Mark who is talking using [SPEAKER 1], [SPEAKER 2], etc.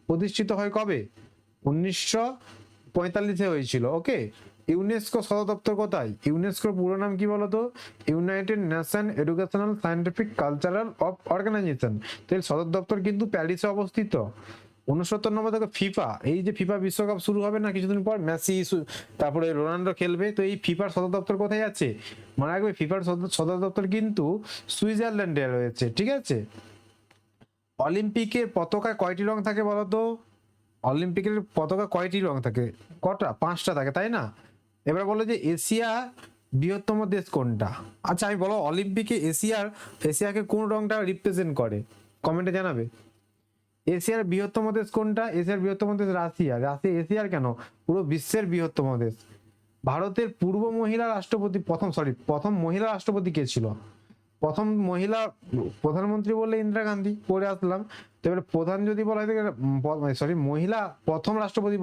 [SPEAKER 1] প্রতিষ্ঠিত হয় কবে? 1945 হয়েছিল। ওকে। ইউনেস্কো সদর দপ্তর কোথায়? ইউনেস্কোর পুরো নাম কি বলতো? United Nation Educational Scientific Cultural of Organization. তো এর সদর দপ্তর কিন্তু প্যারিসে অবস্থিত। 69 নম্বর দেখো ফিফা, এই যে ফিফা বিশ্বকাপ শুরু হবে না কিছুদিন পর, মেসি তারপরে রোনাল্ডো খেলবে, তো এই ফিফার সদর দপ্তর কোথায় আছে? মনে রাখবে ফিফার সদর দপ্তর কিন্তু সুইজারল্যান্ডে রয়েছে। ঠিক আছে। অলিম্পিকের পতাকায় কয়টি রং থাকে বলতো? অলিম্পিকের পতাকা কয়টি রং থাকে? কটা? 5টা থাকে, তাই না? এবার বলো যে এশিয়া বৃহত্তম দেশ কোনটা? আচ্ছা আমি বলো অলিম্পিকে এশিয়াকে কোন রংটা রিপ্রেজেন্ট করে? কমেন্টে জানাবে। এশিয়ার বৃহত্তম দেশ কোনটা? এশিয়ার বৃহত্তম দেশ রাশিয়া। রাশিয়া এশিয়ার কেন, পুরো বিশ্বের বৃহত্তম দেশ। ভারতের প্রথম মহিলা রাষ্ট্রপতি কে ছিল? প্রথম মহিলা প্রধানমন্ত্রী বললে ইন্দিরা গান্ধী, পড়ে আসলাম। তো এবারে প্রধান যদি বলা হয়, মহিলা প্রথম রাষ্ট্রপতি